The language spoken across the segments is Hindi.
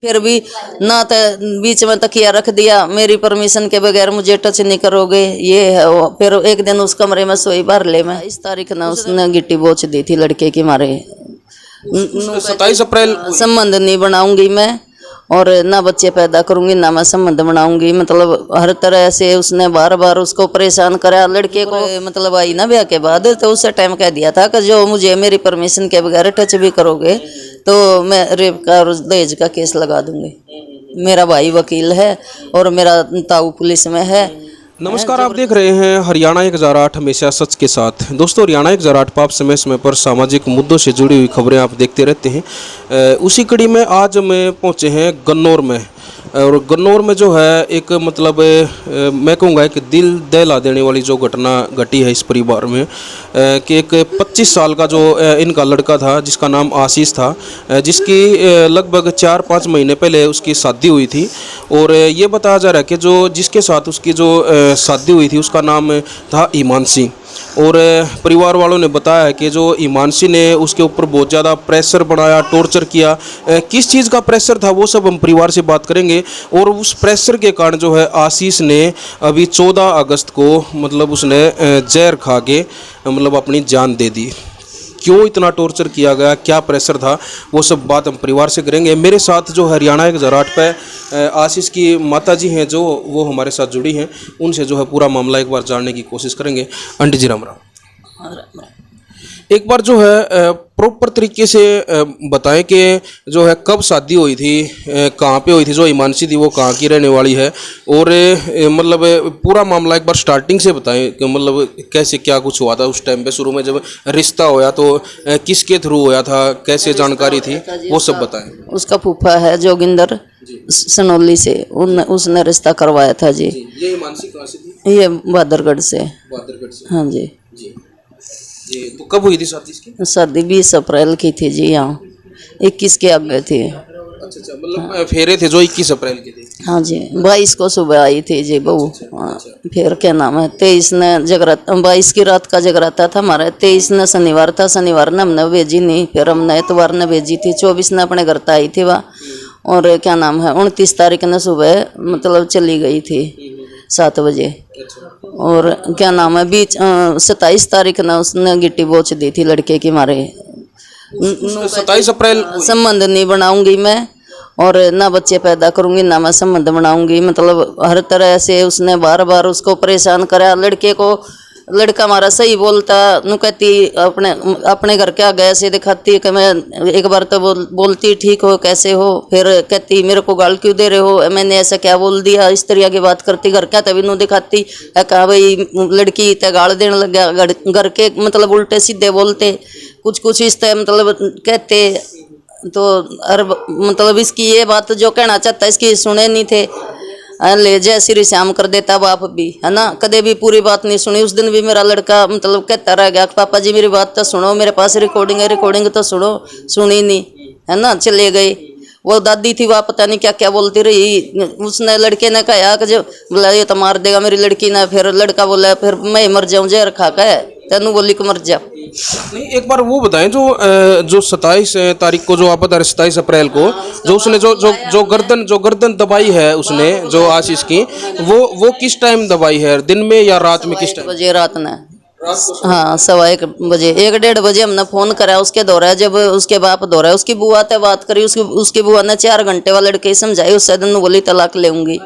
फिर भी ना तो बीच में तकिया रख दिया, मेरी परमिशन के बगैर मुझे टच नहीं करोगे, ये है वो। फिर एक दिन उस कमरे में सोई भर ले मैं। इस तारीख ना उसने गिट्टी बोच दी थी लड़के की मारे। 27 अप्रैल संबंध नहीं बनाऊंगी मैं, और ना बच्चे पैदा करूंगी, ना मैं संबंध बनाऊंगी। मतलब हर तरह से उसने बार बार उसको परेशान करा लड़के को। मतलब आई ना ब्याह के बाद तो उस टाइम कह दिया था कि जो मुझे मेरी परमिशन के बगैर टच भी करोगे तो मैं रेप का और दहेज का केस लगा दूंगी। मेरा भाई वकील है और मेरा ताऊ पुलिस में है। नमस्कार, आप देख रहे हैं हरियाणा 1008 हमेशा सच के साथ। दोस्तों, हरियाणा 1008 पर आप समय समय पर सामाजिक मुद्दों से जुड़ी हुई खबरें आप देखते रहते हैं। उसी कड़ी में आज मैं पहुंचे हैं गन्नौर में। और गन्नौर में जो है एक मतलब मैं कहूँगा एक दिल दहला देने वाली जो घटना घटी है इस परिवार में, कि एक 25 साल का जो इनका लड़का था जिसका नाम आशीष था, जिसकी लगभग 4-5 महीने पहले उसकी शादी हुई थी। और ये बताया जा रहा है कि जो जिसके साथ उसकी जो शादी हुई थी उसका नाम था हिमांशी। और परिवार वालों ने बताया कि जो हिमांशी ने उसके ऊपर बहुत ज़्यादा प्रेशर बनाया, टॉर्चर किया। किस चीज़ का प्रेशर था वो सब हम परिवार से बात करेंगे। और उस प्रेशर के कारण जो है आशीष ने अभी 14 अगस्त को मतलब उसने जहर खा के मतलब अपनी जान दे दी। क्यों इतना टॉर्चर किया गया, क्या प्रेशर था, वो सब बात हम परिवार से करेंगे। मेरे साथ जो हरियाणा 1008 पे आशीष की माता जी हैं जो वो हमारे साथ जुड़ी हैं, उनसे जो है पूरा मामला एक बार जानने की कोशिश करेंगे। आंटी जी राम राम। एक बार जो है प्रॉपर तरीके से बताएं कि जो है कब शादी हुई थी, कहाँ पे हुई थी, जो हिमांशी थी वो कहाँ की रहने वाली है, और मतलब पूरा मामला एक बार स्टार्टिंग से बताएं कि मतलब कैसे क्या कुछ हुआ था उस टाइम पे, शुरू में जब रिश्ता होया तो किसके थ्रू होया था, कैसे जानकारी थी, वो सब बताएं। उसका फूफा है जोगिंदर सनौली से, उसने रिश्ता करवाया था जी। ये हिमांशी कहाँ से थी? ये बहादुरगढ़ से। बहादुरगढ़ से। हाँ जी। जी जी। तो कब हुई थी शादी इसकी? शादी 20 अप्रैल की थी जी। यहाँ 21 के आगे थी। अच्छा, मतलब फेरे थे जो 21 अप्रैल के थे। हाँ जी, 22 को सुबह आई थी जी बहू। फिर क्या नाम है 23 ने जगराता, 22 की रात का जगराता था हमारा। 23 ने शनिवार था, शनिवार ने हमने भेजी नहीं, फिर हमने इतवार ने भेजी थी। 24 ने अपने घर आई थी वह। और क्या नाम है 29 तारीख ने सुबह मतलब चली गई थी 7 बजे। और क्या नाम है 27 तारीख ने उसने गिट्टी बोच दी थी लड़के की मारे। 27 अप्रैल। संबंध नहीं बनाऊंगी मैं, और ना बच्चे पैदा करूंगी, ना मैं संबंध बनाऊंगी। मतलब हर तरह से उसने बार बार उसको परेशान करा लड़के को। लड़का हमारा सही बोलता, नु कहती अपने घर के आगे ऐसे दिखाती कि मैं एक बार तो बोलती ठीक हो कैसे हो, फिर कहती मेरे को गाल क्यों दे रहे हो, मैंने ऐसा क्या बोल दिया, इस तरह की बात करती। घर का तभी नु दिखाती कहा भाई लड़की ते गाल देने लग गया। घर के मतलब उल्टे सीधे बोलते कुछ इस तरह मतलब कहते। तो मतलब इसकी ये बात जो कहना चाहता इसकी सुने नहीं थे, ले जय श्री श्याम कर देता बाप भी, है ना। कदे भी पूरी बात नहीं सुनी। उस दिन भी मेरा लड़का मतलब कहता रह गया पापा जी मेरी बात तो सुनो, मेरे पास रिकॉर्डिंग है, रिकॉर्डिंग तो सुनो। सुनी नहीं, है ना। चले गए। वो दादी थी वह पता नहीं क्या क्या बोलती रही। उसने लड़के ने कहा कि जो बोला ये तो मार देगा मेरी लड़की ने। फिर लड़का बोला फिर मैं मर जाऊं जहर खा के, तेनू बोली को मर जा। नहीं, एक बार वो बताएं जो 27 तारीख को जो आप बता रहे 27 अप्रैल को जो उसने जो गर्दन दबाई है उसने जो आशीष की, वो किस टाइम दबाई है, दिन में या रात में, किस टाइम? बजे रात ने। हाँ 1:15 बजे, 1-1:30 बजे हमने फोन करा उसके दौरा। जब उसके बाप दौरा उसकी बुआ से बात करी, उसकी बुआ ने 4 घंटे वाला लड़के समझाई। उससे दिन बोली तलाक लेंगी,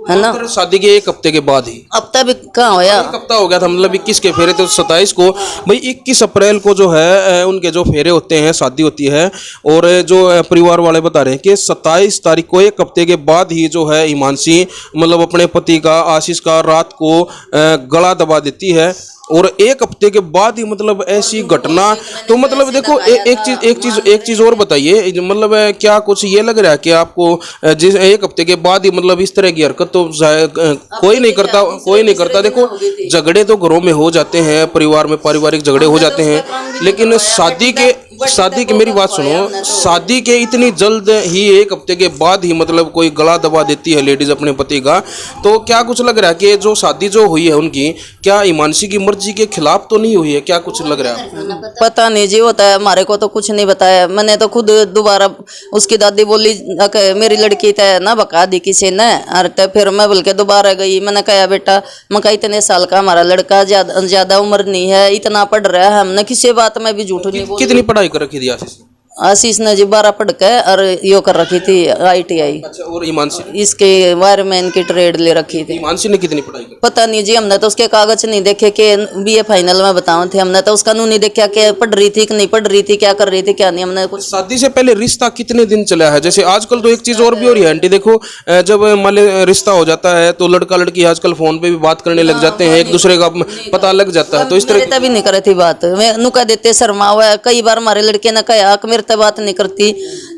है ना। शादी के 1 हफ्ते के बाद ही, हफ्ता भी कहाँ होया, 1 हफ्ता हो गया था। मतलब 21 के फेरे थे 27 को। भाई 21 अप्रैल को जो है उनके जो फेरे होते हैं, शादी होती है। और जो परिवार वाले बता रहे हैं कि 27 तारीख को 1 हफ्ते के बाद ही जो है हिमांशी मतलब अपने पति का आशीष का रात को गला दबा देती है। और 1 हफ्ते के बाद ही मतलब ऐसी घटना। तो मतलब देखो एक चीज और बताइए, मतलब क्या कुछ ये लग रहा है कि आपको जिस 1 हफ्ते के बाद ही मतलब इस तरह की हरकत तो कोई नहीं करता। देखो झगड़े तो घरों में हो जाते हैं, परिवार में पारिवारिक झगड़े हो जाते हैं, लेकिन शादी शादी की मेरी बात सुनो, शादी के इतनी जल्द ही 1 हफ्ते के बाद ही मतलब कोई गला दबा देती है लेडीज अपने पति का, तो क्या कुछ लग रहा है कि जो शादी जो हुई है उनकी, क्या हिमांशी की मर्जी के खिलाफ तो नहीं हुई है? क्या कुछ लग रहा है? पता नहीं जी, होता है हमारे को तो कुछ नहीं बताया। मैंने तो खुद दोबारा उसकी दादी बोली मेरी लड़की तय ना बका दी किसी ने, और तो फिर मैं बोल के दोबारा गई। मैंने कहा बेटा मैं कहा इतने साल का हमारा लड़का, ज्यादा उम्र नहीं है, इतना पढ़ रहा है, हमने किसी बात में भी झूठ नहीं बोली। कितनी पढ़ाई कर रखी थी आशीष ने? आशीष ने जी 12 पढ़ के और यो कर रखी थी ITI। अच्छा, और हिमांशी? इसके वायरमैन की ट्रेड ले रखी थी। हिमांशी ने कितनी पढ़ाई की? पता नहीं जी, हमने तो उसके कागज नहीं देखे कि BA फाइनल में बताओ थे। हमने तो उसका नहीं देखा कि पढ़ रही थी कि नहीं पढ़ रही थी, क्या कर रही थी क्या नहीं, हमने कुछ। शादी से पहले रिश्ता कितने दिन चला है? जैसे आजकल तो एक चीज और भी हो रही है आंटी, देखो जब मान रिश्ता हो जाता है तो लड़का लड़की आजकल फोन पे भी बात करने लग जाते हैं, एक दूसरे का पता लग जाता है, तो इस तरह तभी नहीं करे थी बात। मैं नुका देते शर्मा हुआ है। कई बार हमारे लड़के ने कहा कि मेरे तो बात नहीं करती,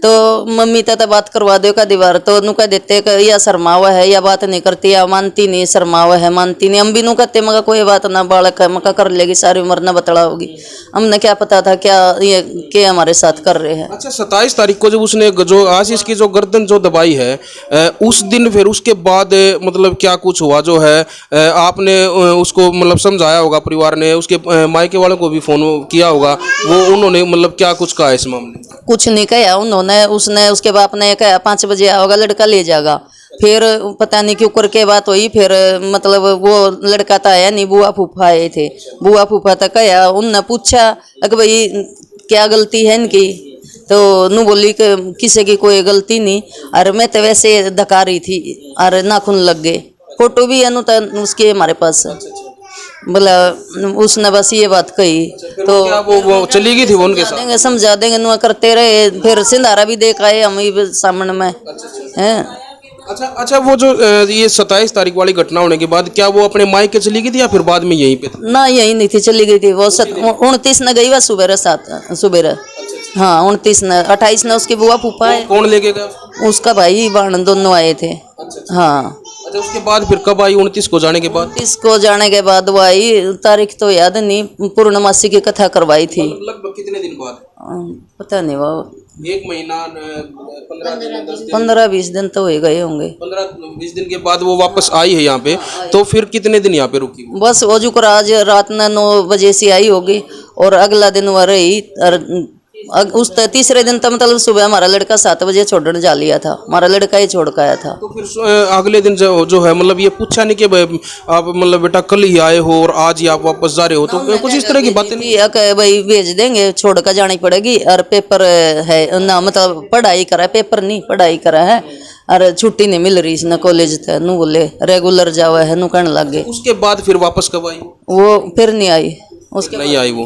तो मम्मी तो बात करवा दो का दीवार, तो नुका देते या शर्मा हुआ है या बात नहीं करती या मानती नहीं, शर्मा हुआ है मानती नहीं। हम भी नु कहते मगर कोई बात ना, बालक है मका कर लेगी, सारी उम्र ना बतला होगी। हमने क्या पता था क्या ये के हमारे साथ कर रहे हैं। अच्छा, 27 तारीख को जब उसने जो आशीष की जो गर्दन जो दबाई है, उस दिन फिर उसके बाद मतलब क्या कुछ हुआ जो है? आपने उसको मतलब समझाया होगा, परिवार ने उसके मायके वालों को भी फोन किया होगा, वो उन्होंने मतलब क्या कुछ कहा इस मामले? कुछ नहीं कहा उन्होंने। उसने उसके बाप ने कहा 5 बजे आओगा लड़का ले जाएगा। फिर पता नहीं क्यों करके बात हुई, फिर मतलब वो लड़का तो आया नहीं, बुआ फूफा आए थे। बुआ फूफा तक आया, उनने पूछा कि भाई क्या गलती है इनकी, तो नू बोली कि किसी की कोई गलती नहीं, और मैं तो वैसे धका रही थी और नाखून लग गए। फोटो भी है नु उसके हमारे पास, बोला उसने बस ये बात कही। तो क्या वो चली गई थी वो उनके साथ? देंगे समझा देंगे, नुआ करते रहे। फिर सिंधारा भी देख आए हम ही सामने में हैं। अच्छा, वो जो ये 27 तारीख वाली घटना होने के बाद क्या वो अपने मायके चली गई थी या फिर बाद में यहीं पे थी? ना यही नहीं थी, चली गई थी वो। 29 ने गई, वह सुबह हाँ 29 ने। 28 ने उसकी बुआ फूफा है। कौन लेके गया? उसका भाई बहन दोनों आए थे। हाँ। अच्छा, उसके बाद फिर कब आई? 29 को जाने के बाद? 29 को जाने के बाद वो आई, तारीख तो याद नहीं, पूर्णमासी की कथा करवाई थी। लगभग कितने दिन बाद? पता नहीं, वो 1 महीना, 15 दिन, 10 दिन, 15-20 दिन तो हो गए होंगे। 15-20 दिन के बाद वो वापस आई है यहाँ पे, तो फिर कितने दिन यहाँ पे रुकी? बस वो जुकर आज रात ने 9 बजे से आई होगी, और अगला दिन वह रही। और उस तीसरे दिन तो मतलब सुबह हमारा लड़का 7 बजे छोड़ने जा लिया था, हमारा लड़का ही छोड़ के आया था। तो फिर अगले दिन जो है मतलब ये पूछा नहीं कि आप मतलब बेटा कल ही आए हो और आज ही आप वापस जा रहे हो, तो कुछ इस तरह की बातें नहीं? भाई भेज देंगे, छोड़ कर जानी पड़ेगी, और पेपर है ना, मतलब पढ़ाई करा है, पेपर नहीं पढ़ाई करा है, और छुट्टी नहीं मिल रही इसने कॉलेज थे। नू बोले रेगुलर जावा है, नू कहने लग गए। उसके बाद फिर वापस कब आई? वो फिर नहीं आई, उसके नहीं आई वो।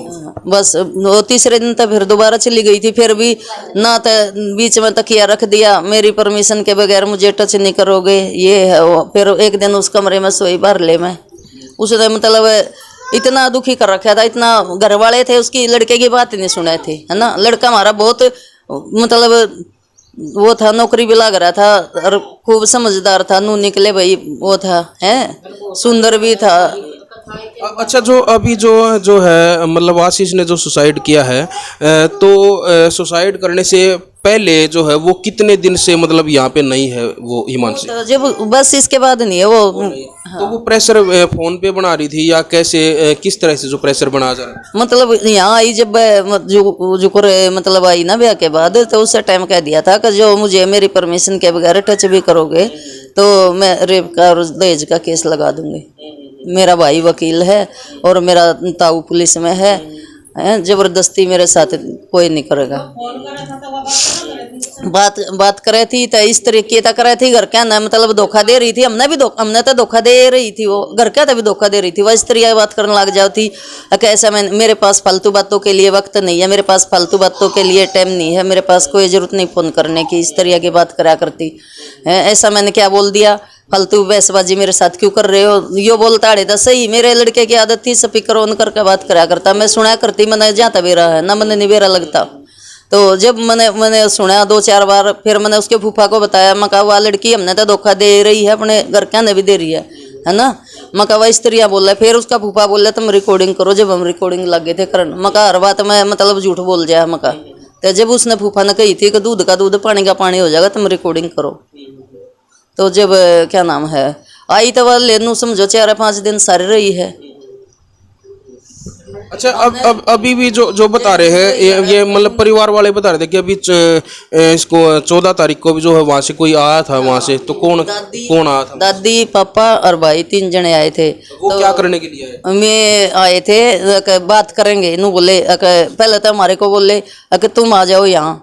बस वो तीसरे दिन तो फिर दोबारा चली गई थी। फिर भी ना तो बीच में तकिया रख दिया, मेरी परमिशन के बगैर मुझे टच नहीं करोगे, ये है वो। फिर एक दिन उस कमरे में सोई ले में, उसने मतलब इतना दुखी कर रखा था, इतना घर वाले थे उसकी लड़के की बात नहीं सुने थे, है ना। लड़का हमारा बहुत मतलब वो था, नौकरी भी लग रहा था और खूब समझदार था, नू निकले भाई वो था, है सुंदर भी था। अच्छा, जो अभी जो है मतलब आशीष ने जो सुसाइड किया है, तो सुसाइड करने से पहले जो है वो कितने दिन से मतलब यहाँ पे नहीं है वो हिमांशी? तो जब बस इसके बाद नहीं है वो। तो वो प्रेशर फोन पे बना रही थी या कैसे, किस तरह से जो प्रेशर बना जा रहा है? मतलब यहाँ आई जब जुकुर मतलब आई ना ब्याह के बाद, तो उस टाइम कह दिया था कि जो मुझे मेरी परमिशन के बगैर टच भी करोगे तो मैं रेप का और दहेज का केस लगा दूंगी। मेरा भाई वकील है और मेरा ताऊ पुलिस में है, जबरदस्ती मेरे साथ कोई नहीं करेगा। बात करे थी तो इस तरीके तक करे थी, घर क्या ना मतलब धोखा दे रही थी। हमने तो धोखा दे रही थी, वो घर क्या तभी धोखा दे रही थी। वह इस तरह बात करने लग जाती कि ऐसा मेरे पास फालतू बातों के लिए वक्त नहीं है, मेरे पास फालतू बातों के लिए टाइम नहीं है, मेरे पास कोई जरूरत नहीं फोन करने की। इस तरह की बात करा करती है। ऐसा मैंने क्या बोल दिया, फालतू बहसबाजी मेरे साथ क्यों कर रहे हो, यो बोलता अड़े था। सही मेरे लड़के की आदत थी स्पीकर ऑन करके बात करा करता, मैं सुना करती, मैंने जाता बेरा है ना, मैंने नहीं बेरा लगता। तो जब मैंने सुना 2-4 बार, फिर मैंने उसके फूफा को बताया, मैं कहा वह लड़की हमने तो धोखा दे रही है, अपने घर क्या ने भी दे रही है ना। मैं कहा इस तरह बोल रहा है। फिर उसका फूफा बोल रहा तुम रिकॉर्डिंग करो, जब हम रिकॉर्डिंग लग गए थे करन। मैं कहा हर बात में मतलब झूठ बोल जाए। मैं कहा तो जब उसने फूफा ने कही थी कि दूध का दूध पानी का पानी हो जाएगा, तुम रिकॉर्डिंग करो। तो जब क्या नाम है आई तो वह लेनू समझो 4-5 दिन सारी रही है। अच्छा, अब अभी भी जो बता रहे हैं ये मतलब परिवार वाले बता रहे थे कि अभी इसको 14 तारीख को भी जो है वहां से कोई आया था वहां से, तो कौन आया था? दादी, पापा और भाई 3 जने आए थे। वो क्या करने के लिए आए? मैं आए थे बात करेंगे, नू बोले पहले तो हमारे को बोले कि तुम आ जाओ यहाँ।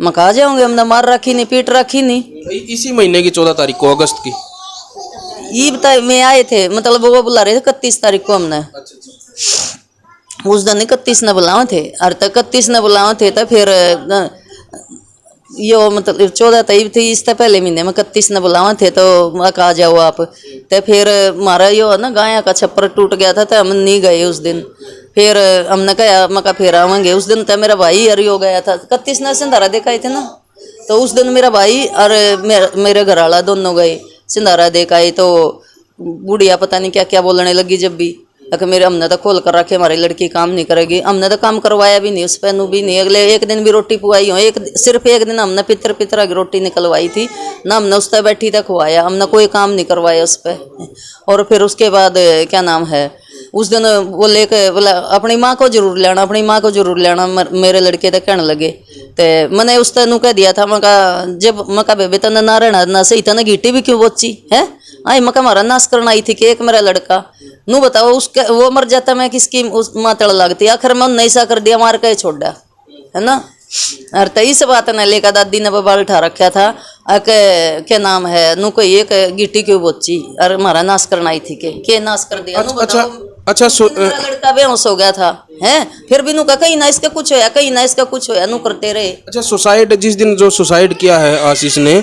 मैं कहा जाऊंगे, हमने मार रखी नहीं, पीट रखी नहीं। इसी महीने की 14 तारीख को, अगस्त की ये बता मैं आए थे, मतलब वो बुला रहे थे 31 तारीख को हमने। उस दिन 31 ने बुलाए थे और तक 31 ने बुलाए थे। तो फिर यो मतलब 14 तारीख थी, इससे पहले महीने में 31 ने बुलाए थे। तो आ जाओ आप। तो फिर हमारा यो ना गाय का छप्पर टूट गया था, तो हम नहीं गए उस दिन। फिर हमने कहा मका फिर आवेंगे। उस दिन तो मेरा भाई अरे हो गया था, 31 ने सिंधारा देखाए थे ना। तो उस दिन मेरा भाई और मेरे घर वाला दोनों गए सिंधारा देखाए। तो बुढ़िया पता नहीं क्या क्या बोलने लगी जब भी अगर मेरे हमने तो खोल कर रखे, हमारी लड़की काम नहीं करेगी। हमने तो काम करवाया भी नहीं, उस पर भी नहीं। अगले एक दिन भी रोटी पुआई हो, सिर्फ एक दिन हमने पितर की रोटी निकलवाई थी ना, हमने उस पर बैठी तक खुआया, हमने कोई काम नहीं करवाया उस पर। और फिर उसके बाद क्या नाम है उस दिन बोले बोला अपनी माँ को जरूर लेना, अपनी माँ को जरूर लेना। मेरे लड़के तो कहने लगे। तो मैंने उस तेनू कह दिया था, मका जब मका बेबे तने ना रहना ना सही, तने गीटी भी क्यों बोची है? आई मका हमारा नाश करना आई थी कि एक मेरा लड़का नू बताओ उसका वो मर जाता, मैं किसकी उस मातड़ लगती। आखिर मैं नैसा कर दिया, मार के छोड़ा है ना। और तो इस बात ने लेकर दादी ने बबाल उठा रखा था क्या नाम है नू कोई एक गिट्टी क्यों बोची और हमारा नाश करना आई थी के नाश कर दिया। अच्छा लड़का बेहोश हो गया था है, फिर भी नू का कहीं ना इसका कुछ होया, कहीं ना इसका कुछ होया, नू करते रहे। अच्छा, सुसाइड जिस दिन जो सुसाइड किया है आशीष ने,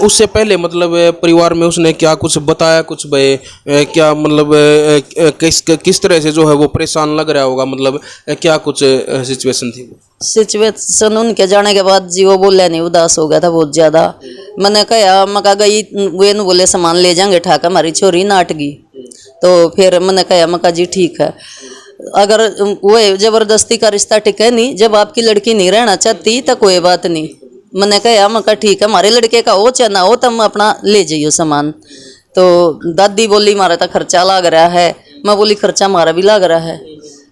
उससे पहले मतलब परिवार में उसने क्या कुछ बताया, कुछ क्या मतलब किस तरह से जो है वो परेशान लग रहा होगा, मतलब क्या कुछ सिचुएशन थी? सिचुएशन उनके जाने के बाद जी वो बोला नहीं, उदास हो गया था बहुत ज्यादा। मैंने कहा मका गई वे न बोले सामान ले जाएंगे ठाका, हमारी छोरी नाट गई। तो फिर मैंने कहा मका जी ठीक है, अगर वो जबरदस्ती का रिश्ता टिके नहीं, जब आपकी लड़की नहीं रहना चाहती तो कोई बात नहीं। मैंने कहा मका ठीक है, हमारे लड़के का हो चाहे ना हो, तुम अपना ले जाइयो सामान। तो दादी बोली हमारा तो खर्चा लग रहा है। मैं बोली खर्चा हमारा भी लग रहा है।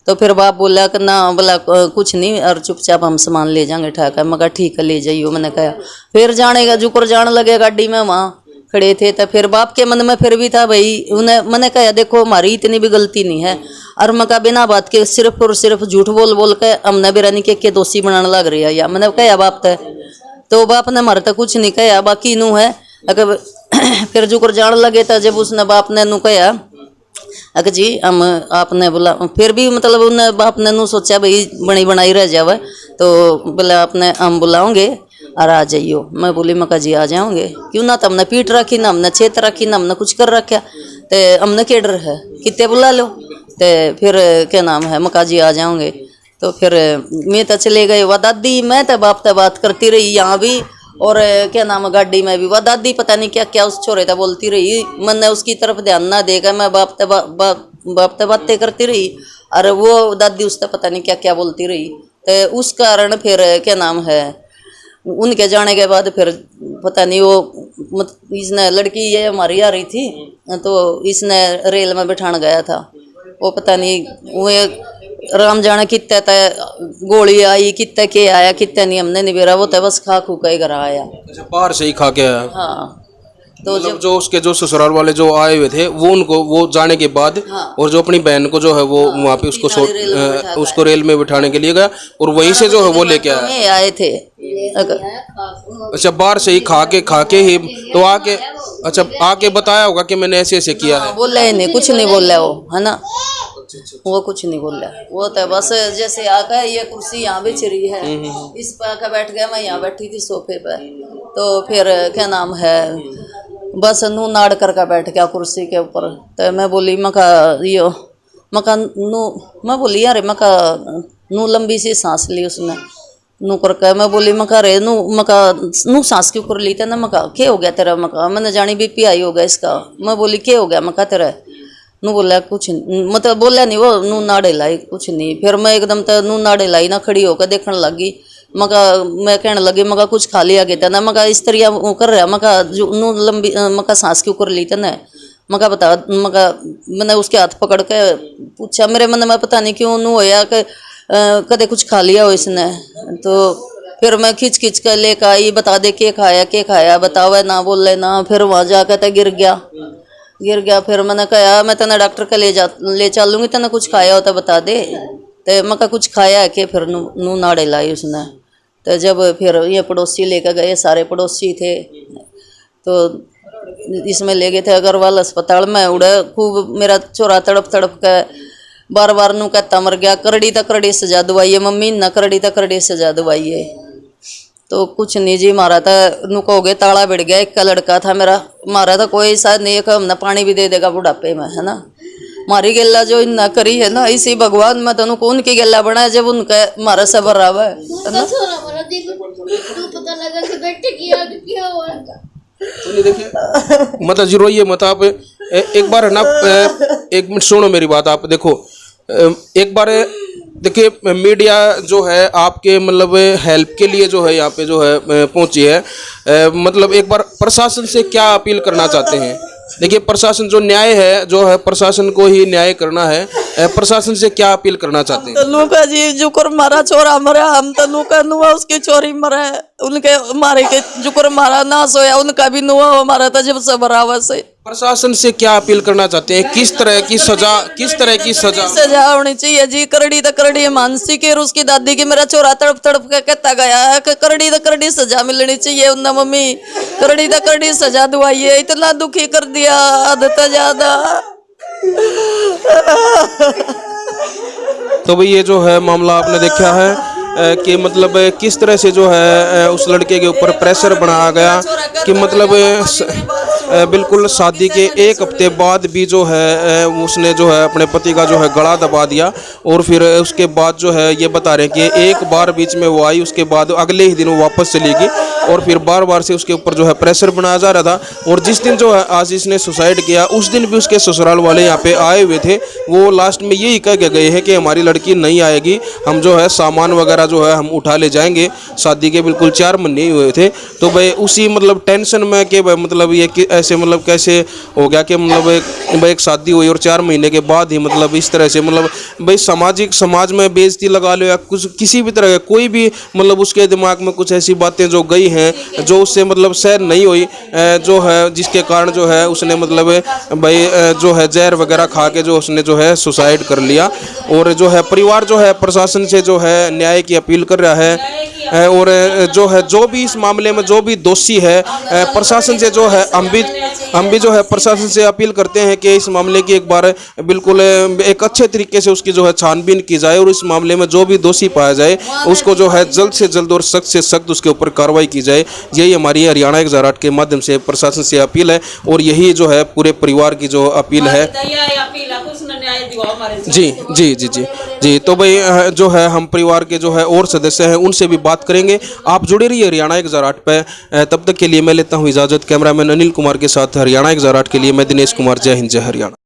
तो फिर बाप बोला कि ना बोला कुछ नहीं और चुपचाप हम सामान ले जाएंगे ठाका। मैं कहा ठीक है ले जाइयो। मैंने कहा फिर जाने का जुकर जाने लगे गाड़ी में, वहाँ खड़े थे। तो फिर बाप के मन में फिर भी था भाई उन्हें। मैंने कहा देखो हमारी इतनी भी गलती नहीं है, और मैं कहा बिना बात के सिर्फ और सिर्फ झूठ बोल बोल के हमने बिरानी के दोषी बनाने लग रही है। या मैंने कहा बाप तो बाप ने हमारे तो कुछ नहीं कहा, बाकी नू है अगर फिर जुकर जाने लगे। तो जब उसने बाप ने नू कहा अगर जी हम आपने बोला, फिर भी मतलब उन्हें बाप ने नू सोचा भाई बनी बनाई रह जावे, तो बोला आपने हम बुलाओगे और आ जाइयो। मैं बोली मका जी आ जाओगे, क्यों ना। तो हमने पीट रखी ना, हमने छेत रखी ना, हमने कुछ कर रखा। तो हमने के डर है कितने बुला लो। तो फिर क्या नाम है मका जी आ जाओगे। तो फिर मैं तो चले गए। वह दादी मैं तो बाप से बात करती रही यहाँ भी, और क्या नाम है गाड़ी में भी। वह दादी पता नहीं क्या क्या उस छोरे था बोलती रही। मैंने उसकी तरफ ध्यान ना देगा, मैं बाप से बातें करती रही, और वो दादी उससे पता नहीं क्या क्या बोलती रही। तो उस कारण फिर क्या नाम है उनके जाने के बाद फिर पता नहीं वो इसने लड़की ये हमारी आ रही थी, तो इसने रेल में बिठाने गया था। वो पता नहीं वो राम जाने कितने गोली आई, कितने के आया, कितने नहीं हमने नहीं बेरा। वो तो बस खा खू के घर आया। अच्छा, बाहर से ही खा के आया? हाँ। तो मतलब जो उसके जो ससुराल वाले जो आए हुए थे वो उनको वो जाने के बाद, हाँ। और जो अपनी बहन को जो है वो वहाँ पे उसको रेल में बिठाने के लिए गया, और वहीं से जो है वो लेके आया। आए थे। अच्छा, बाहर से ही खा के ही तो आके, अच्छा आके बताया होगा कि मैंने ऐसे ऐसे किया है? बोला ही नहीं, कुछ नहीं बोला वो, है ना। वो कुछ नहीं बोला, वो तो बस जैसे आकर ये कुर्सी यहाँ बिछ रही है, इस पर आकर बैठ गया। मैं यहाँ बैठी थी सोफे पर। तो फिर क्या नाम है बस नू नाड़ करके बैठ गया कुर्सी के ऊपर। तो मैं बोली मैं बोली यार नू लंबी सी सांस ली उसने नू करके। मैं बोली रे नू सांस क्यों कर ली थे ना। क्या हो गया तेरा। मैंने जानी बीपी आई होगा इसका। मैं बोली क्या हो गया तेरा। नू बोला कुछ मतलब बोला नहीं वो। नू नाड़े लाई कुछ नहीं। फिर मैं एकदम तो नू नाड़े लाई ना खड़ी होकर देखने लगी मका मैं कहने लगी मका कुछ खा लिया गया ना मका इस तरह वो कर रहा मका जो नू लंबी मका सांस क्यों कर ली ना मका बता मका मैंने उसके हाथ पकड़ के पूछा मेरे मन में पता नहीं क्यों नू होया कि कदे कुछ खा लिया हो इसने। तो फिर मैं खींच खींच कर लेकर आई बता दे के खाया बतावे ना बोले ना। फिर वहाँ जाकर तो गिर गया। फिर मैंने कहा मैं तेना डॉक्टर का ले चलूँगी तेना कुछ खाया हो तो बता दे। तो मैं कुछ खाया कि फिर नू नाड़े लाई उसने। तो जब फिर ये पड़ोसी लेकर गए सारे पड़ोसी थे तो इसमें ले गए थे अग्रवाल अस्पताल में। उड़े खूब मेरा छोरा तड़प के बार बार नू कहता मर गया करड़ी तक करड़ी सजा दवाई है मम्मी न करड़ी तक करड़ी सजा दवाई है। तो कुछ नहीं जी मारा था नू कहोगे ताला बिड़ गया। एक का लड़का था मेरा मारा था कोई शायद नहीं हमने पानी भी दे देगा बुढ़ापे में है ना। मारी गेला जो इन्ना करी है ना इसी भगवान में तनु कौन की गेला बनाया जब उनका मारा सबर आवा है ना। पता लगा कि बेटे की आग क्या हुआ सुनिए देखिए मतलब जीरो ये मत आप एक बार है ना 1 मिनट सुनो मेरी बात। आप देखो एक बार देखिए मीडिया जो है आपके मतलब हेल्प के लिए जो है यहाँ पे जो है पहुंची है। मतलब एक बार प्रशासन से क्या अपील करना चाहते हैं? देखिए प्रशासन जो न्याय है जो है प्रशासन को ही न्याय करना है। प्रशासन से क्या अपील करना चाहते हैं? तनु का जी जुकर मारा छोरा मरा हम तनु का नुआ उसकी चोरी मरा उनके मारे के जुकर मारा ना सोया उनका भी नुआ हमारा था जब सबर आवा से। प्रशासन से क्या अपील करना चाहते हैं? किस तरह की सजा होनी चाहिए जी? करड़ी तो करड़ी मानसी की और उसकी दादी की मेरा छोरा तड़प के कहता गया है कि करड़ी तो करड़ी सजा मिलनी चाहिए। उन्ना मम्मी करड़ी तो करड़ी सजा दवाई है इतना दुखी कर दिया हद तो ज्यादा। तो भाई ये जो है मामला आपने देखा है कि मतलब किस तरह से जो है उस लड़के के ऊपर प्रेशर बनाया गया कि मतलब बिल्कुल शादी के 1 हफ्ते बाद भी जो है उसने जो है अपने पति का जो है गला दबा दिया। और फिर उसके बाद जो है ये बता रहे हैं कि एक बार बीच में वो आई उसके बाद अगले ही दिन वो वापस चली गई और फिर बार बार से उसके ऊपर जो है प्रेशर बनाया जा रहा था। और जिस दिन जो है आशीष ने सुसाइड किया उस दिन भी उसके ससुराल वाले यहाँ पे आए हुए थे। वो लास्ट में यही कह के गए हैं कि हमारी लड़की नहीं आएगी, हम जो है सामान वगैरह जो है हम उठा ले जाएंगे। शादी के बिल्कुल 4 महीने हुए थे। तो भाई उसी मतलब टेंशन में कि भाई मतलब ये ऐसे मतलब कैसे हो गया कि मतलब एक शादी हुई और 4 महीने के बाद ही मतलब इस तरह से मतलब भाई समाज में बेइज्जती लगा लो या कुछ किसी भी तरह का कोई भी मतलब उसके दिमाग में कुछ ऐसी बातें जो गई हैं जो उससे मतलब सहन नहीं हुई जो है जिसके कारण जो है उसने मतलब भाई जो है जहर वगैरह खा के जो उसने जो है सुसाइड कर लिया। और जो है परिवार जो है प्रशासन से जो है न्याय की अपील कर रहा है। और जो है जो भी इस मामले में जो भी दोषी है प्रशासन से जो है हम भी जो है प्रशासन से अपील करते हैं कि इस मामले की एक बार बिल्कुल एक अच्छे तरीके से उसकी जो है छानबीन की जाए और इस मामले में जो भी दोषी पाया जाए उसको जो है जल्द से जल्द और सख्त से सख्त उसके ऊपर कार्रवाई की जाए। यही हमारी हरियाणा 1008 के माध्यम से प्रशासन से अपील है और यही जो है पूरे परिवार की जो अपील है। जी तो भाई जो है हम परिवार के जो है और सदस्य हैं उनसे भी बात करेंगे। आप जुड़े रहिए हरियाणा 1008 पे। तब तक के लिए मैं लेता हूं इजाज़त। कैमरामैन अनिल कुमार के साथ हरियाणा 1008 के लिए मैं दिनेश कुमार। जय हिंद जय हरियाणा।